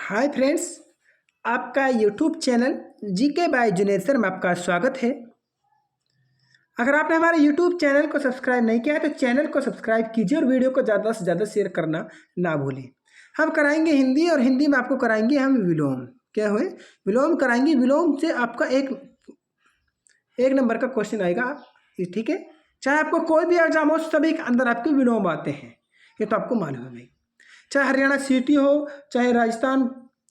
Hi friends, आपका YouTube channel GK by Junaid sir में आपका स्वागत है। अगर आपने हमारे यूट्यूब चैनल को सब्सक्राइब नहीं किया है तो चैनल को सब्सक्राइब कीजिए और वीडियो को ज़्यादा से ज़्यादा शेयर करना ना भूलें। हम कराएंगे हिंदी और हिंदी में आपको कराएंगे हम विलोम। क्या हुए? विलोम कराएंगे। विलोम से आपका एक नंबर का क्वेश्चन आएगा, ठीक है। चाहे आपको कोई भी एग्जाम हो, सभी के अंदर आपके विलोम आते हैं, ये तो आपको मालूम है भाई। चाहे हरियाणा सीटी हो, चाहे राजस्थान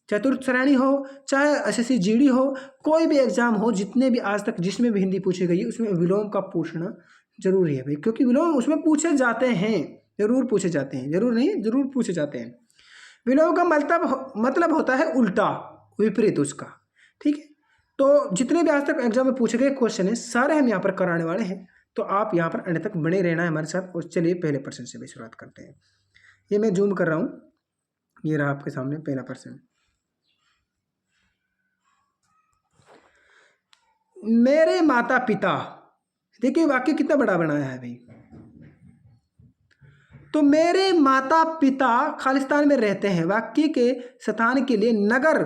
चतुर्थ श्रेणी हो, चाहे एसएससी जीडी हो, कोई भी एग्जाम हो, जितने भी आज तक जिसमें भी हिंदी पूछी गई है उसमें विलोम का पूछना जरूरी है भाई, क्योंकि विलोम उसमें पूछे जाते हैं, जरूर पूछे जाते हैं, जरूर नहीं जरूर पूछे जाते हैं। विलोम का मतलब होता है उल्टा, विपरीत उसका, ठीक है। तो जितने भी आज तक एग्जाम में पूछे गए क्वेश्चन है सारे हम यहाँ पर कराने वाले हैं, तो आप यहाँ पर अंत तक बने रहना है हमारे साथ। और चलिए पहले प्रश्न से भी शुरुआत करते हैं। ये मैं जूम कर रहा हूँ, ये रहा आपके सामने पहला प्रश्न। मेरे माता पिता, देखिए वाक्य कितना बड़ा बनाया है भाई। तो मेरे माता पिता खालिस्तान में रहते हैं, वाक्य के स्थान के लिए नगर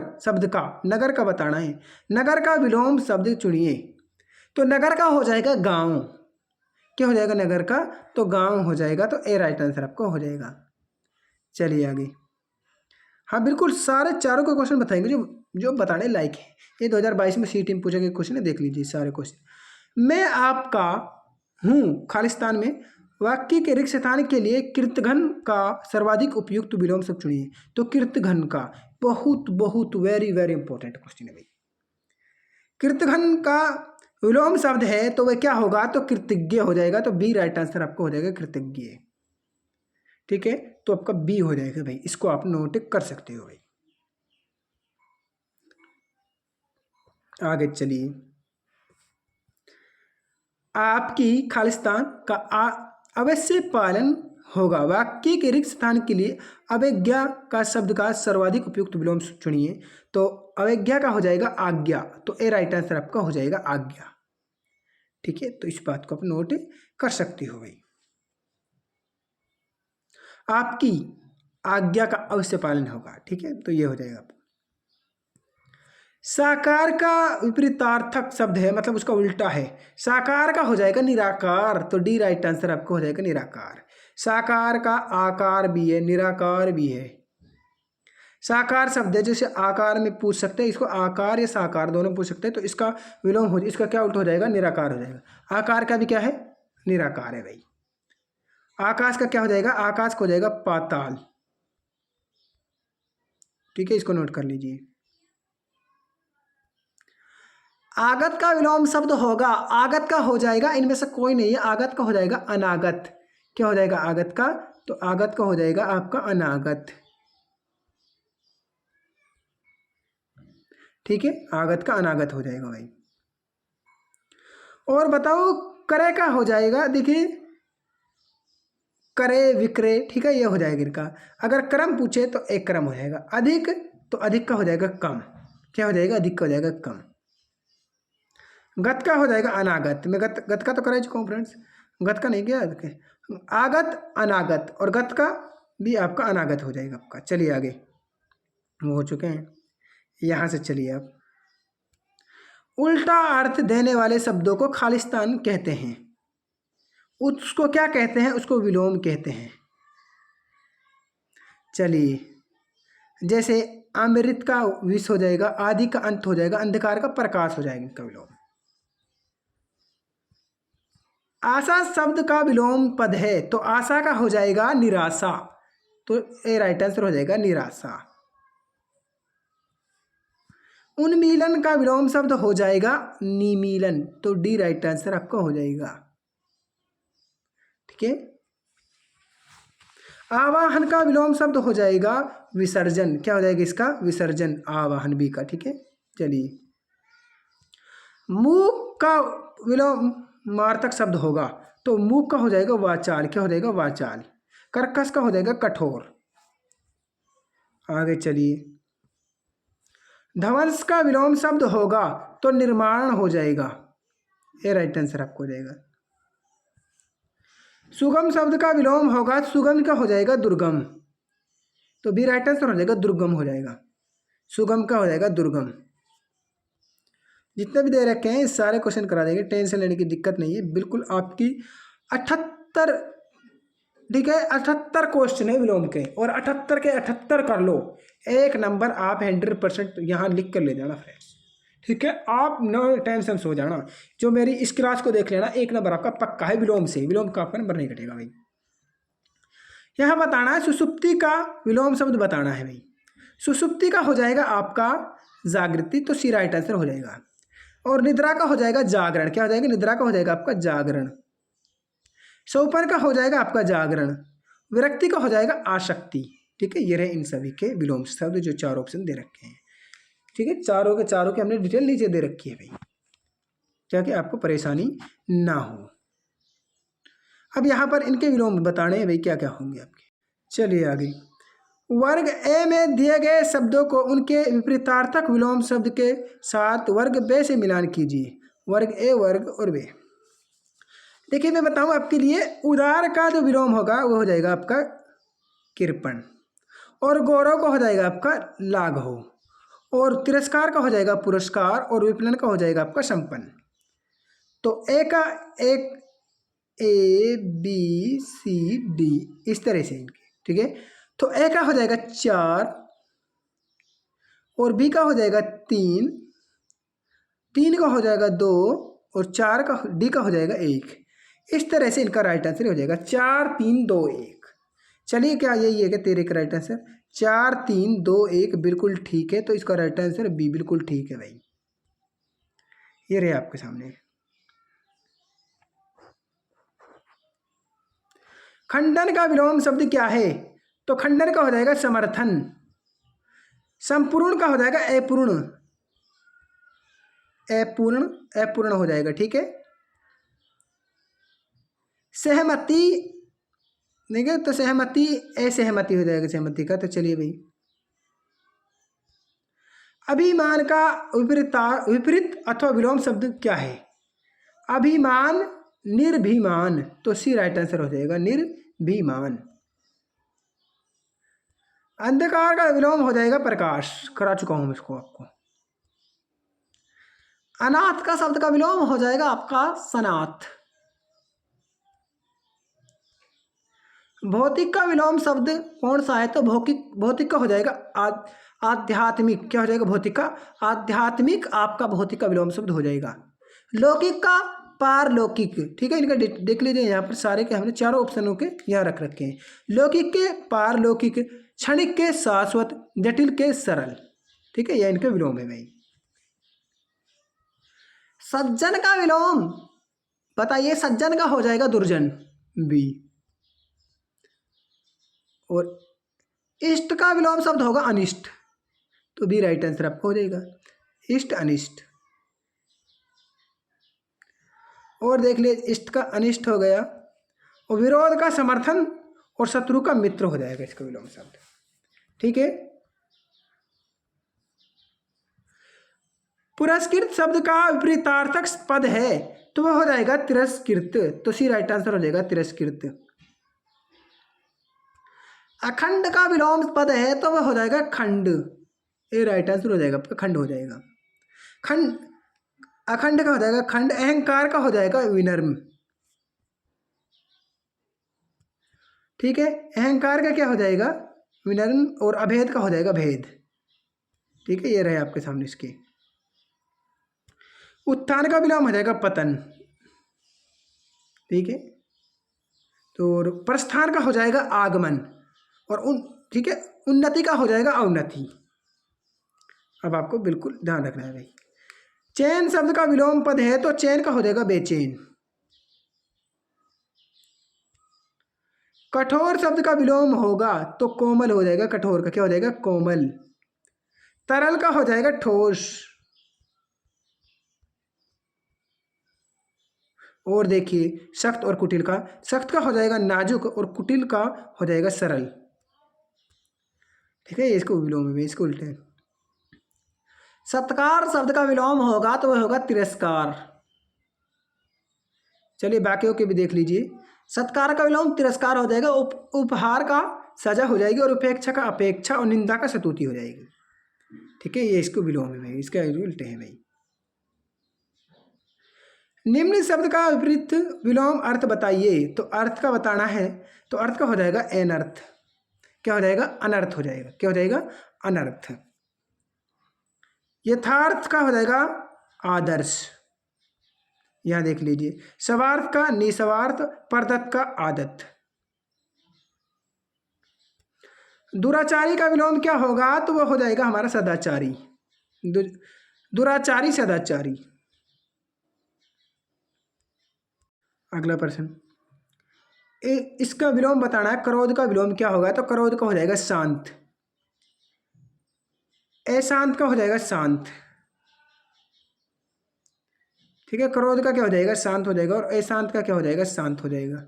नगर का बताना है। नगर का विलोम शब्द चुनिए। तो नगर का हो जाएगा गांव। क्या हो जाएगा नगर का? तो गांव हो जाएगा। तो ए राइट आंसर आपको हो जाएगा। चलिए आगे। हाँ बिल्कुल, सारे चारों के क्वेश्चन बताएंगे जो जो बताने लायक है। ये 2022 में सीटी में पूछे गए क्वेश्चन है, देख लीजिए सारे क्वेश्चन। मैं आपका हूँ खालिस्तान में, वाक्य के रिक्त स्थान के लिए कृतघ्न का सर्वाधिक उपयुक्त विलोम शब्द चुनिए। तो कृतघ्न का बहुत बहुत वेरी वेरी इंपॉर्टेंट क्वेश्चन है भाई। कृतघ्न का विलोम शब्द है तो वह क्या होगा? तो कृतज्ञ हो जाएगा। तो बी राइट आंसर आपको हो जाएगा, कृतज्ञ, ठीक है। तो आपका बी हो जाएगा भाई, इसको आप नोट कर सकते हो भाई। आगे चलिए। आपकी खालिस्तान का अवश्य पालन होगा, वाक्य के रिक्त स्थान के लिए अवज्ञा का शब्द का सर्वाधिक उपयुक्त विलोम चुनिए। तो अवज्ञा का हो जाएगा आज्ञा। तो ए राइट आंसर आपका हो जाएगा आज्ञा, ठीक है। तो इस बात को आप नोट कर सकते हो भाई। आपकी आज्ञा का अवश्य पालन होगा, ठीक है। तो ये हो जाएगा। साकार का विपरीतार्थक शब्द है, मतलब उसका उल्टा है। साकार का हो जाएगा निराकार। तो डी राइट आंसर आपको हो जाएगा निराकार। साकार का आकार भी है, निराकार भी है। साकार शब्द है, जैसे आकार में पूछ सकते हैं, इसको आकार या साकार दोनों पूछ सकते हैं। तो इसका विलोम हो, इसका क्या उल्टा हो जाएगा? निराकार हो जाएगा। आकार का भी क्या है? निराकार है भाई। आकाश का क्या हो जाएगा? आकाश को हो जाएगा पाताल, ठीक है। इसको नोट कर लीजिए। आगत का विलोम शब्द होगा, आगत का हो जाएगा, इनमें से कोई नहीं है। आगत का हो जाएगा अनागत। क्या हो जाएगा आगत का? तो आगत का हो जाएगा आपका अनागत, ठीक है। आगत का अनागत हो जाएगा भाई। और बताओ, करे का हो जाएगा, देखिए करे विक्रय, ठीक है, ये हो जाएगा इनका। अगर क्रम पूछे तो एक क्रम हो जाएगा। अधिक, तो अधिक का हो जाएगा कम। क्या हो जाएगा? अधिक का हो जाएगा कम। गत का हो जाएगा अनागत। मैं गत का तो करा चुका हूँ फ्रेंड्स, गत का नहीं किया। आगत अनागत, और गत का भी आपका अनागत हो जाएगा आपका। चलिए आगे, वो हो चुके हैं। यहाँ से चलिए आप। उल्टा अर्थ देने वाले शब्दों को खालिस्तान कहते हैं। उसको क्या कहते हैं? उसको विलोम कहते हैं। चलिए, जैसे अमृत का विष हो जाएगा, आदि का अंत हो जाएगा, अंधकार का प्रकाश हो जाएगा इनका विलोम। आशा शब्द का विलोम पद है, तो आशा का हो जाएगा निराशा। तो ए राइट आंसर हो जाएगा निराशा। उन्मीलन का विलोम शब्द हो जाएगा निमीलन। तो डी राइट आंसर आपका हो जाएगा, ठीक है। आवाहन का विलोम शब्द हो जाएगा विसर्जन। क्या हो जाएगा इसका? विसर्जन, आवाहन बी का, ठीक है। चलिए, मूक का विलोम मार्तक शब्द होगा, तो मूक का हो जाएगा वाचाल। क्या हो जाएगा? वाचाल। कर्कश का हो जाएगा कठोर। आगे चलिए, ध्वंस का विलोम शब्द होगा तो निर्माण हो जाएगा। ये राइट आंसर आपको हो जाएगा। सुगम शब्द का विलोम होगा, सुगम का हो जाएगा दुर्गम। तो बी राइट आंसर हो जाएगा दुर्गम हो जाएगा। सुगम का हो जाएगा दुर्गम। जितने भी दे रखे हैं सारे क्वेश्चन करा देंगे, टेंशन लेने की दिक्कत नहीं है। बिल्कुल आपकी 78, ठीक है, 78 क्वेश्चन है विलोम के, और 78 के 78 कर लो। एक नंबर आप 100% यहाँ लिख कर ले जाना फ्रेंड्स, ठीक है। आप नो टेंशन सो जाना, जो मेरी इस क्लास को देख लेना, एक नंबर आपका पक्का है विलोम से। विलोम का आपका नंबर नहीं कटेगा भाई। यहाँ बताना है सुसुप्ति का विलोम शब्द बताना है भाई। सुसुप्ति का हो जाएगा आपका जागृति, तो सी राइट आंसर हो जाएगा। और निद्रा का हो जाएगा जागरण। क्या हो जाएगा? निद्रा का हो जाएगा आपका जागरण। सोपन का हो जाएगा आपका जागरण। विरक्ति का हो जाएगा आसक्ति। ठीक है, ये रहे इन सभी के विलोम शब्द जो 4 ऑप्शन दे रखे हैं। ठीक है, चारों के हमने डिटेल नीचे दे रखी है भाई, ताकि आपको परेशानी ना हो। अब यहाँ पर इनके विलोम बताने हैं भाई, क्या क्या होंगे आपके। चलिए आगे। वर्ग ए में दिए गए शब्दों को उनके विपरीतार्थक विलोम शब्द के साथ वर्ग बे से मिलान कीजिए। वर्ग ए, वर्ग और बे। देखिए मैं बताऊं आपके लिए, उदार का जो विलोम होगा वो हो जाएगा आपका कृपण, और गौरव का हो जाएगा आपका लाघव, और तिरस्कार का हो जाएगा पुरस्कार, और विपलन का हो जाएगा आपका संपन्न। तो ए का एक ए बी सी डी इस तरह से इनके, ठीक है। तो ए का हो जाएगा 4, और बी का हो जाएगा 3, 3 का हो जाएगा 2, और 4 का डी का हो जाएगा 1। इस तरह से इनका राइट आंसर हो जाएगा 4 3 2 1। चलिए, क्या यही है क्या तेरे का राइट आंसर? 4 3 2 1 बिल्कुल ठीक है। तो इसका राइट आंसर बी बिल्कुल ठीक है भाई। ये रहे आपके सामने। खंडन का विलोम शब्द क्या है? तो खंडन का हो जाएगा समर्थन। संपूर्ण का हो जाएगा अपूर्ण। अपूर्ण, अपूर्ण हो जाएगा, ठीक है। सहमति, देखिए तो सहमति असहमति हो जाएगा सहमति का। तो चलिए भाई, अभिमान का विपरीत अथवा विलोम शब्द क्या है? अभिमान निर्भिमान। तो सी राइट आंसर हो जाएगा निर्भिमान। अंधकार का विलोम हो जाएगा प्रकाश। करा चुका हूं मैं इसको आपको। अनाथ का शब्द का विलोम हो जाएगा आपका सनाथ। भौतिक का विलोम शब्द कौन सा है? तो भौतिक का हो जाएगा आध्यात्मिक। क्या हो जाएगा? भौतिक का आध्यात्मिक आपका भौतिक का विलोम शब्द हो जाएगा। लौकिक का पारलौकिक। ठीक है, इनका देख लीजिए, यहाँ पर सारे के हमने चारों ऑप्शनों के यहाँ रख रखे हैं। लौकिक के पारलौकिक, क्षणिक के शाश्वत, जटिल के सरल। ठीक है, यह इनके विलोम है भाई। सज्जन का विलोम बताइए। सज्जन का हो जाएगा दुर्जन, बी। और इष्ट का विलोम शब्द होगा अनिष्ट, तो बी राइट आंसर आपको हो जाएगा, इष्ट अनिष्ट। और देख लिए, इष्ट का अनिष्ट हो गया, और विरोध का समर्थन, और शत्रु का मित्र हो जाएगा इसका विलोम शब्द। ठीक है। पुरस्कृत शब्द का विपरीतार्थक पद है, तो वह हो जाएगा तिरस्कृत। तो सी राइट आंसर हो जाएगा तिरस्कृत। अखंड का विलोम पद है, तो वह हो जाएगा खंड। ये राइट आंसर हो जाएगा आपका, खंड हो जाएगा। खंड, अखंड का हो जाएगा खंड। अहंकार का हो जाएगा विनम्र। ठीक है, अहंकार का क्या हो जाएगा? विनम्र। और अभेद का हो जाएगा भेद। ठीक है, ये रहे आपके सामने इसके। उत्थान का विलोम हो जाएगा पतन। ठीक है, तो प्रस्थान का हो जाएगा आगमन, और ठीक है, उन्नति का हो जाएगा अवनति। अब आपको बिल्कुल ध्यान रखना है भाई। चैन शब्द का विलोम पद है, तो चैन का हो जाएगा बेचैन। कठोर शब्द का विलोम होगा, तो कोमल हो जाएगा। कठोर का क्या हो जाएगा? कोमल। तरल का हो जाएगा ठोस। और देखिए, सख्त और कुटिल का, सख्त का हो जाएगा नाजुक, और कुटिल का हो जाएगा सरल। ठीक है, इसको विलोम में इसको उल्टे। सत्कार शब्द का विलोम होगा, तो वह होगा तिरस्कार। चलिए बाकियों के भी देख लीजिए। सत्कार का विलोम तिरस्कार हो जाएगा। उपहार का सजा हो जाएगी, और उपेक्षा का अपेक्षा, और निंदा का स्तुति हो जाएगी। ठीक है, ये इसको विलोम है भाई, इसका उल्टे है भाई। निम्न शब्द का विपरीत विलोम अर्थ बताइए। तो अर्थ का बताना है, तो अर्थ का हो जाएगा अनर्थ। क्या हो जाएगा? अनर्थ हो जाएगा। क्या हो जाएगा? अनर्थ। यथार्थ का हो जाएगा आदर्श, यहां देख लीजिए। स्वार्थ का निस्वार्थ, परदत्त का आदत। दुराचारी का विलोम क्या होगा? तो वह हो जाएगा हमारा सदाचारी। दुराचारी सदाचारी। अगला प्रश्न, इसका विलोम बताना है। क्रोध का विलोम क्या होगा? तो क्रोध का हो जाएगा शांत। अशांत का हो जाएगा शांत। ठीक है, क्रोध का क्या हो जाएगा? शांत हो जाएगा। और अशांत का क्या हो जाएगा? शांत हो जाएगा।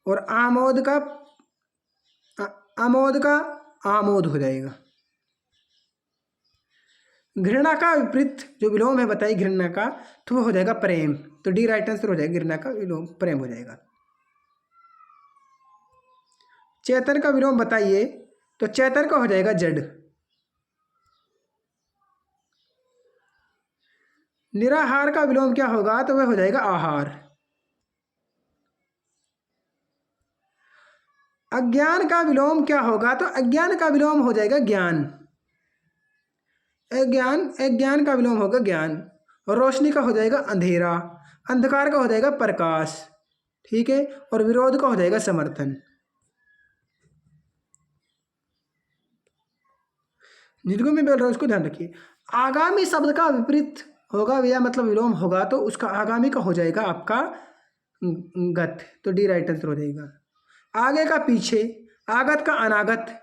और आमोद का आमोद हो जाएगा। घृणा का विपरीत जो विलोम है बताइए घृणा का, तो वो हो जाएगा प्रेम। तो डी राइट आंसर हो जाएगा, घृणा का विलोम प्रेम हो जाएगा। चेतन का विलोम बताइए। तो चेतन का हो जाएगा जड़। निराहार का विलोम क्या होगा? तो वह हो जाएगा आहार। अज्ञान का विलोम क्या होगा? तो अज्ञान का विलोम हो जाएगा ज्ञान। अज्ञान का विलोम होगा ज्ञान। और रोशनी का हो जाएगा अंधेरा। अंधकार का हो जाएगा प्रकाश। ठीक है, और विरोध का हो जाएगा समर्थन। जिनको मैं बोल रहा हूँ उसको ध्यान रखिए। आगामी शब्द का विपरीत होगा या मतलब विलोम होगा, तो उसका आगामी का हो जाएगा आपका गत। तो डी राइट आंसर हो जाएगा। आगे का पीछे, आगत का अनागत।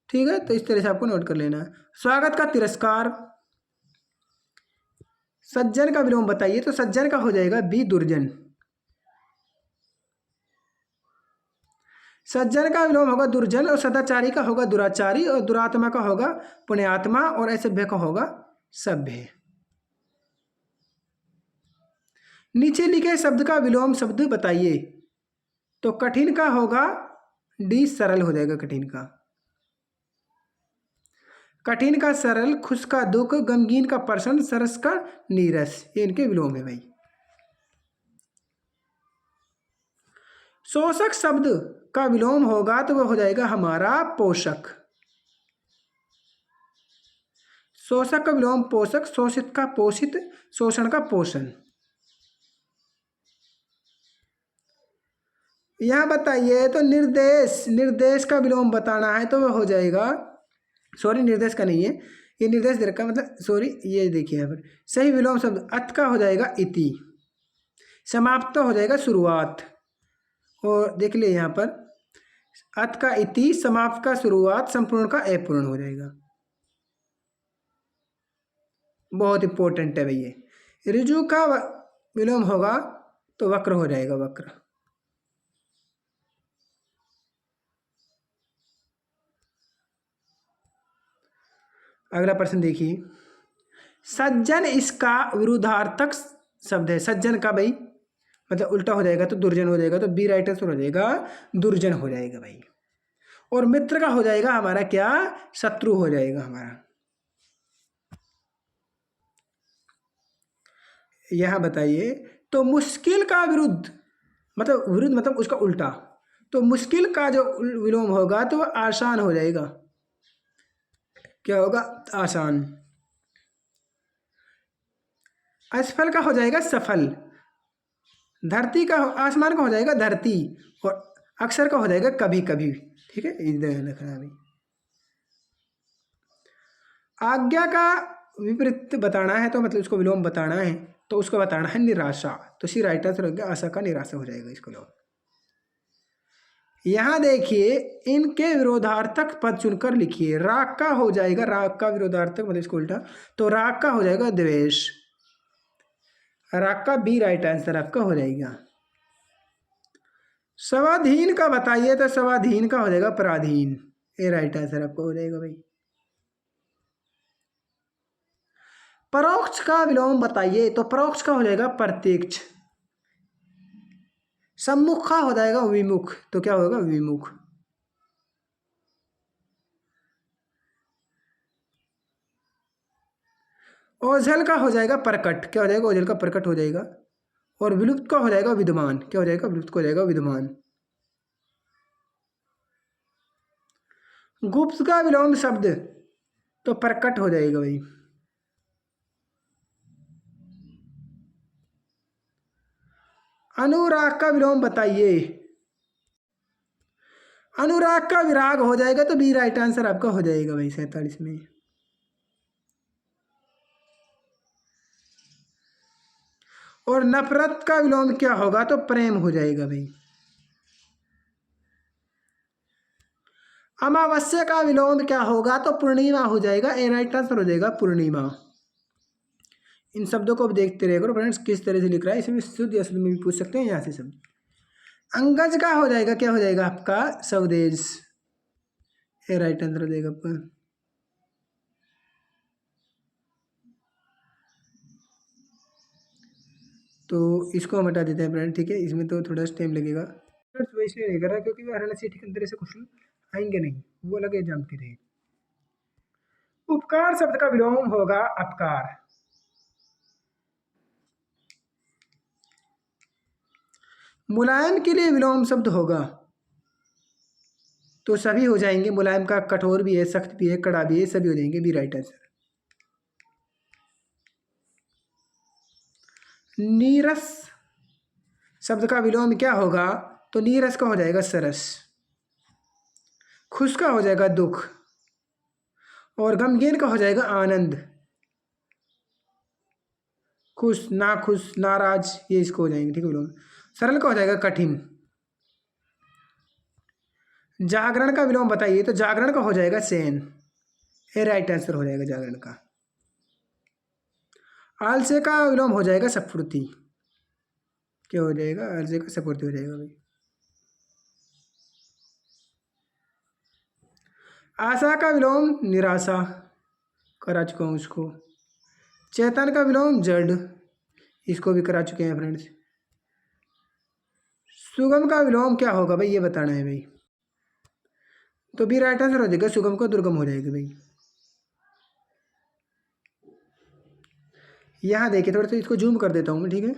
ठीक है, तो इस तरह से आपको नोट कर लेना है। स्वागत का तिरस्कार। सज्जन का विलोम बताइए। तो सज्जन का हो जाएगा बी दुर्जन। सज्जन का विलोम होगा दुर्जन। और सदाचारी का होगा दुराचारी। और दुरात्मा का होगा पुण्यात्मा। और असभ्य का होगा सभ्य। नीचे लिखे शब्द का विलोम शब्द बताइए। तो कठिन का होगा डी सरल हो जाएगा। कठिन का सरल, खुश का दुख, गमगीन का प्रसन्न, सरस का नीरस। ये इनके विलोम है भाई। शोषक शब्द का विलोम होगा तो वह हो जाएगा हमारा पोषक। शोषक का विलोम पोषक, शोषित का पोषित, शोषण का पोषण। यहां बताइए तो निर्देश का विलोम बताना है तो वह हो जाएगा, सॉरी निर्देश का नहीं है, ये निर्देश दे रखा मतलब सॉरी, ये देखिए यहाँ पर सही विलोम शब्द अत का हो जाएगा इति। समाप्त हो जाएगा शुरुआत। और देख लिए यहाँ पर अत का इति, समाप्त का शुरुआत, संपूर्ण का अपूर्ण हो जाएगा। बहुत इंपॉर्टेंट है भैया। ऋजु का विलोम होगा तो वक्र हो जाएगा, वक्र। अगला प्रश्न देखिए। सज्जन इसका विरुद्धार्थक शब्द है। सज्जन का भाई मतलब उल्टा हो जाएगा तो दुर्जन हो जाएगा। तो बी राइट आंसर हो जाएगा, दुर्जन हो जाएगा भाई। और मित्र का हो जाएगा हमारा क्या? शत्रु हो जाएगा हमारा। यहां बताइए तो मुश्किल का विरुद्ध मतलब उसका उल्टा। तो मुश्किल का जो विलोम होगा तो वह आसान हो जाएगा। क्या होगा? आसान। असफल का हो जाएगा सफल। धरती का आसमान का हो जाएगा धरती। और अक्सर का हो जाएगा कभी कभी। ठीक है, इधर रखना अभी। आज्ञा का विपरीत बताना है तो मतलब उसको विलोम बताना है तो उसको बताना है निराशा। तो सी राइट आंसर हो गया, आशा का निराशा हो जाएगा इसको लो। यहां देखिए इनके विरोधार्थक पद चुनकर लिखिए। राग का हो जाएगा, राग का विरोधार्थक मतलब इसको उल्टा, तो राग का हो जाएगा द्वेष। राग का बी राइट आंसर आपका हो जाएगा। स्वाधीन का बताइए तो स्वाधीन का हो जाएगा पराधीन। ये राइट आंसर आपका हो जाएगा भाई। परोक्ष का विलोम बताइए। तो परोक्ष का हो जाएगा प्रत्यक्ष। सम्मुख का हो जाएगा विमुख। तो क्या होगा? विमुख। ओझल का हो जाएगा प्रकट, क्या हो जाएगा, ओझल का प्रकट हो जाएगा। और विलुप्त का हो जाएगा विद्यमान, क्या हो जाएगा, विलुप्त का हो जाएगा विद्यमान। गुप्त का विलोम शब्द तो प्रकट हो जाएगा भाई। अनुराग का विलोम बताइए। अनुराग का विराग हो जाएगा, तो बी राइट आंसर आपका हो जाएगा भाई 47 में। और नफरत का विलोम क्या होगा, तो प्रेम हो जाएगा भाई। अमावस्या का विलोम क्या होगा, तो पूर्णिमा हो जाएगा, ए राइट आंसर हो जाएगा पूर्णिमा। इन शब्दों को अब देखते रहे करो फ्रेंड्स किस तरह से लिख रहा है, इसमें शुद्ध या शुद्ध में भी पूछ सकते हैं यहाँ से शब्द। अंगज का हो जाएगा, क्या हो जाएगा आपका, स्वदेश, ए राइट आंसर हो जाएगा आपका। तो इसको हम हटा देते हैं फ्रेंड, ठीक है, इसमें तो थोड़ा सा टाइम लगेगा फ्रेंड्स, वो इसलिए नहीं कर रहा क्योंकि हरियाणा सिटी के अंदर से क्वेश्चन आएंगे नहीं, वो अलग एग्जाम के रहे। उपकार शब्द का विलोम होगा अपकार। मुलायम के लिए विलोम शब्द होगा, तो सभी हो जाएंगे, मुलायम का कठोर भी है, सख्त भी है, कड़ा भी है, सभी हो जाएंगे, बी राइट आंसर। नीरस शब्द का विलोम क्या होगा, तो नीरस का हो जाएगा सरस। खुश का हो जाएगा दुख। और गमगीन का हो जाएगा आनंद। खुश, नाखुश, नाराज, ये इसको हो जाएंगे, ठीक है विलोम। सरल का हो जाएगा कठिन। जागरण का विलोम बताइए, तो जागरण का हो जाएगा शयन, ए राइट आंसर हो जाएगा जागरण का। आलस्य का विलोम हो जाएगा सफुर्ती, क्या हो जाएगा, आलस्य का सफुर्ती हो जाएगा भाई। आशा का विलोम निराशा, करा चुका हूँ उसको। चेतन का विलोम जड़, इसको भी करा चुके हैं फ्रेंड्स। सुगम का विलोम क्या होगा भाई, ये बताना है भाई, तो भी राइट आंसर हो जाएगा, सुगम को दुर्गम हो जाएगा भाई। यहाँ देखिए थोड़ा सा इसको जूम कर देता हूँ मैं, ठीक है।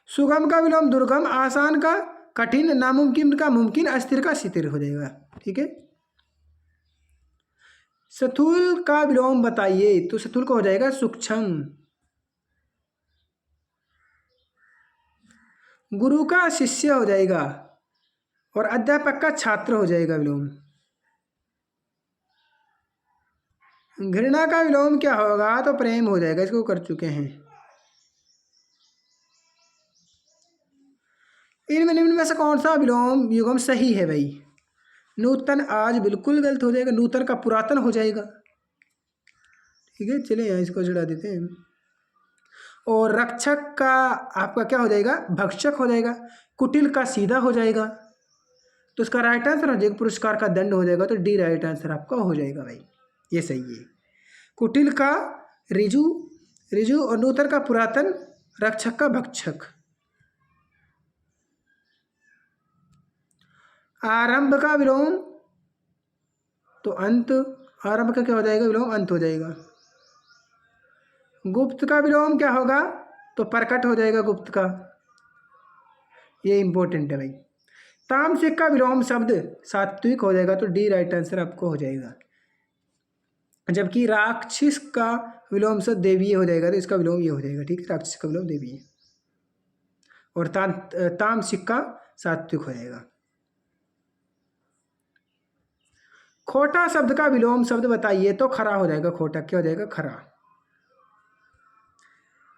सुगम का विलोम दुर्गम, आसान का कठिन, नामुमकिन का मुमकिन, अस्थिर का स्थिर हो जाएगा, ठीक है। स्थूल का विलोम बताइए, तो स्थूल का हो जाएगा सूक्ष्म। गुरु का शिष्य हो जाएगा, और अध्यापक का छात्र हो जाएगा विलोम। घृणा का विलोम क्या होगा, तो प्रेम हो जाएगा, इसको कर चुके हैं। इनमें निम्न में से कौन सा विलोम युगम सही है भाई, नूतन आज बिल्कुल गलत हो जाएगा, नूतन का पुरातन हो जाएगा, ठीक है। चलिए यहाँ इसको चढ़ा देते हैं। और रक्षक का आपका क्या हो जाएगा, भक्षक हो जाएगा। कुटिल का सीधा हो जाएगा, तो उसका राइट आंसर हो जाएगा पुरस्कार का दंड हो जाएगा, तो डी राइट आंसर आपका हो जाएगा भाई, ये सही है। कुटिल का रिजु, रिजु, और नूतन का पुरातन, रक्षक का भक्षक। आरंभ का विलोम तो अंत, आरंभ का क्या हो जाएगा विलोम, अंत हो जाएगा। गुप्त का विलोम क्या होगा, तो प्रकट हो जाएगा गुप्त का, ये इंपॉर्टेंट है भाई। तामसिक का विलोम शब्द सात्विक हो जाएगा, तो डी राइट आंसर आपको हो जाएगा। जबकि राक्षस का विलोम शब्द देवीय हो जाएगा, तो इसका विलोम ये हो जाएगा, ठीक है, राक्षस का विलोम देवीय। और तामसिक का सात्विक हो जाएगा। खोटा शब्द का विलोम शब्द बताइए, तो खरा हो जाएगा, खोटा क्या हो जाएगा, खरा।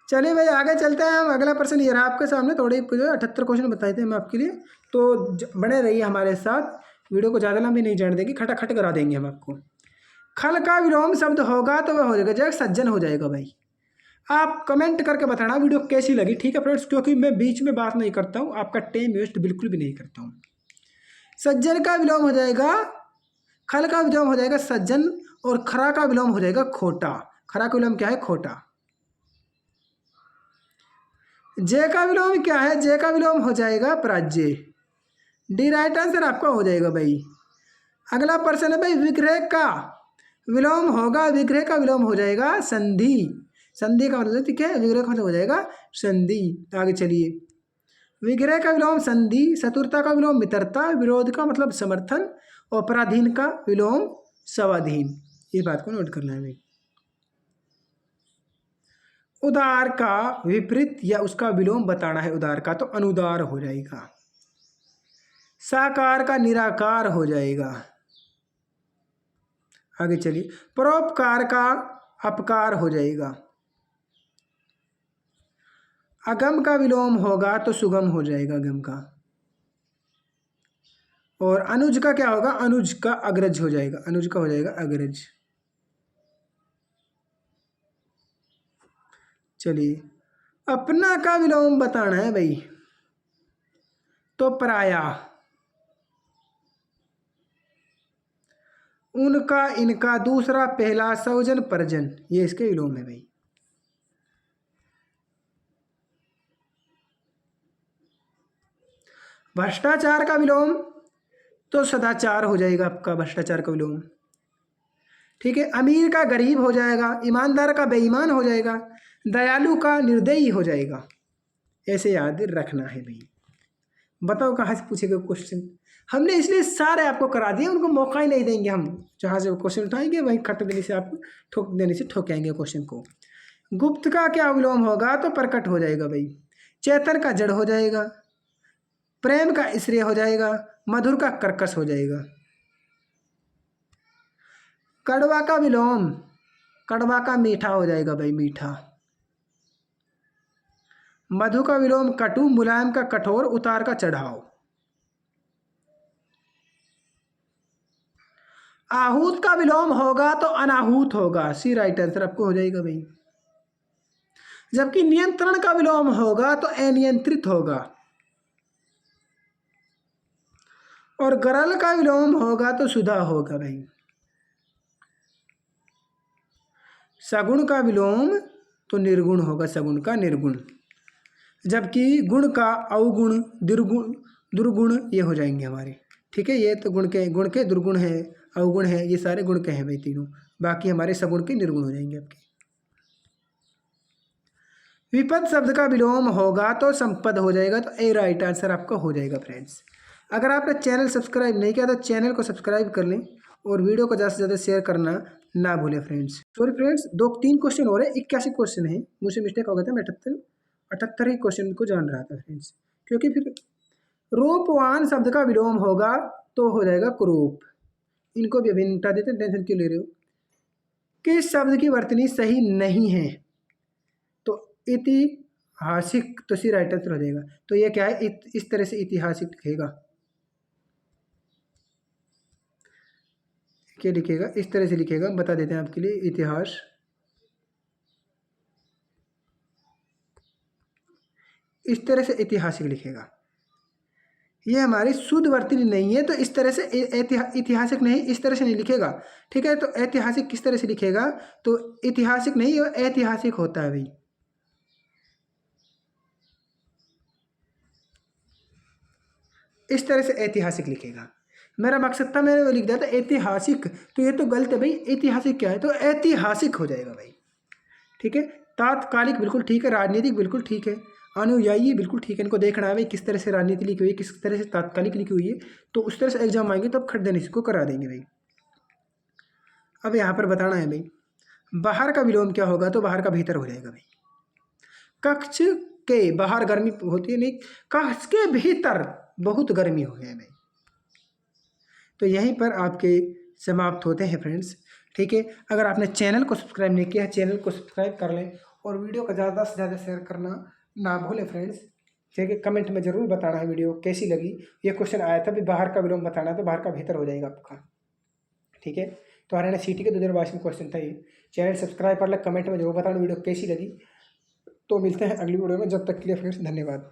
चलिए भाई आगे चलते हैं हम, अगला प्रश्न ये रहा आपके सामने, थोड़े 78 क्वेश्चन बताए थे हम आपके लिए, तो बने रहिए हमारे साथ, वीडियो को ज़्यादा लंबी नहीं जाने देंगे, खटाखट करा देंगे हम आपको। खल का विलोम शब्द होगा, तो वह हो जाएगा सज्जन हो जाएगा भाई। आप कमेंट करके बताना वीडियो कैसी लगी, ठीक है फ्रेंड्स, क्योंकि मैं बीच में बात नहीं करता हूँ, आपका टाइम वेस्ट बिल्कुल भी नहीं करता हूँ। सज्जन का विलोम हो जाएगा, खल का विलोम हो जाएगा सज्जन, और खरा का विलोम हो जाएगा खोटा। खरा का विलोम क्या है, खोटा। जय का विलोम क्या है, जय का विलोम हो जाएगा पराजय, डी राइट आंसर आपका हो जाएगा भाई। अगला प्रश्न है भाई विग्रह का विलोम होगा, विग्रह का विलोम हो जाएगा संधि। संधि का मतलब ठीक है, विग्रह का मतलब हो जाएगा संधि। आगे चलिए, विग्रह का विलोम संधि, चतुरता का विलोम मित्रता, विरोध का मतलब समर्थन, और पराधीन का विलोम स्वाधीन। ये बात को नोट करना है भाई। उदार का विपरीत या उसका विलोम बताना है उदार का, तो अनुदार हो जाएगा। साकार का निराकार हो जाएगा। आगे चलिए, परोपकार का अपकार हो जाएगा। अगम का विलोम होगा तो सुगम हो जाएगा अगम का। और अनुज का क्या होगा, अनुज का अग्रज हो जाएगा, अनुज का हो जाएगा अग्रज। चलिए, अपना का विलोम बताना है भाई, तो पराया। उनका इनका दूसरा पहला सौजन परजन, ये इसके विलोम है भाई। भ्रष्टाचार का विलोम तो सदाचार हो जाएगा आपका, भ्रष्टाचार का विलोम। ठीक है, अमीर का गरीब हो जाएगा, ईमानदार का बेईमान हो जाएगा, दयालु का निर्दयी हो जाएगा। ऐसे याद रखना है भाई। बताओ कहाँ से पूछेगा क्वेश्चन, हमने इसलिए सारे आपको करा दिए, उनको मौका ही नहीं देंगे हम। जहाँ से क्वेश्चन उठाएंगे वहीं खट देने से, आपको ठोक देने से ठोकेंगे क्वेश्चन को। गुप्त का क्या विलोम होगा, तो प्रकट हो जाएगा भाई। चेतन का जड़ हो जाएगा, प्रेम का श्रेय हो जाएगा, मधुर का कर्कश हो जाएगा। कड़वा का विलोम, कड़वा का मीठा हो जाएगा भाई, मीठा। मधु का विलोम कटु, मुलायम का कठोर, उतार का चढ़ाव। आहूत का विलोम होगा तो अनाहूत होगा, सी राइट आंसर आपको हो जाएगा भाई। जबकि नियंत्रण का विलोम होगा तो अनियंत्रित होगा। और गरल का विलोम होगा तो सुधा होगा भाई। सगुण का विलोम तो निर्गुण होगा, सगुण का निर्गुण। जबकि गुण का अवगुण, दुर्गुण, दुर्गुण ये हो जाएंगे हमारे। ठीक है, ये तो गुण के दुर्गुण है, अवगुण है, ये सारे गुण के हैं भाई तीनों। बाकी हमारे सगुण के निर्गुण हो जाएंगे आपके। विपद शब्द का विलोम होगा तो संपद हो जाएगा, तो ए राइट आंसर आपका हो जाएगा फ्रेंड्स। अगर आपने चैनल सब्सक्राइब नहीं किया तो चैनल को सब्सक्राइब कर लें, और वीडियो को ज़्यादा से ज़्यादा शेयर करना ना भूलें फ्रेंड्स। सॉरी फ्रेंड्स, 2-3 क्वेश्चन हो रहे हैं, 81 क्वेश्चन है, मुझसे मिस्टेक हो गया था, मैं 78 ही क्वेश्चन को जान रहा था फ्रेंड्स। क्योंकि फिर रूपवान शब्द का विलोम होगा तो हो जाएगा कुरूप। इनको भी अभी निपटा देते हैं, टेंशन क्यों ले रहे हो। किस शब्द की वर्तनी सही नहीं है, तो ऐतिहासिक, तो सी राइट आंसर हो जाएगा। तो ये क्या है, इस तरह से ऐतिहासिक लिखेगा, क्या लिखेगा, इस तरह से लिखेगा, बता देते हैं आपके लिए। इतिहास, इस तरह से ऐतिहासिक लिखेगा। ये हमारी शुद्ध वर्तनी नहीं है, तो इस तरह से ऐतिहासिक नहीं, इस तरह से नहीं लिखेगा। ठीक है, तो ऐतिहासिक किस तरह से लिखेगा, तो ऐतिहासिक नहीं, और ऐतिहासिक होता है भाई। इस तरह से ऐतिहासिक लिखेगा। मेरा मकसद था, मैंने वो लिख दिया था ऐतिहासिक, तो ये तो गलत है भाई। ऐतिहासिक क्या है, तो ऐतिहासिक हो जाएगा भाई। ठीक है, तात्कालिक बिल्कुल ठीक है, राजनीतिक बिल्कुल ठीक है, अनुयायी बिल्कुल ठीक है। इनको देखना है भाई किस तरह से राजनीति लिखी हुई है, किस तरह से तात्कालिक लिखी हुई है, तो उस तरह से एग्जाम आएंगे तो अब खट देने को करा देंगे भाई। अब यहाँ पर बताना है भाई, बाहर का विलोम क्या होगा, तो बाहर का भीतर हो जाएगा भाई। कक्ष के बाहर गर्मी होती है, नहीं, कक्ष के भीतर बहुत गर्मी हो गया भाई। तो यहीं पर आपके समाप्त होते हैं फ्रेंड्स। ठीक है, अगर आपने चैनल को सब्सक्राइब नहीं किया है, चैनल को सब्सक्राइब कर लें, और वीडियो को ज़्यादा से ज़्यादा शेयर करना ना भूलें फ्रेंड्स। ठीक है, कमेंट में ज़रूर बताना है वीडियो कैसी लगी। ये क्वेश्चन आया था भी, बाहर का विलोम बताना है, तो बाहर का भीतर हो जाएगा आपका। ठीक है, तो हरियाणा सिटी के 2022 में क्वेश्चन था ये। चैनल सब्सक्राइब कर ले, कमेंट में जरूर बताना वीडियो कैसी लगी। तो मिलते हैं अगली वीडियो में, जब तक के लिए फ्रेंड्स धन्यवाद।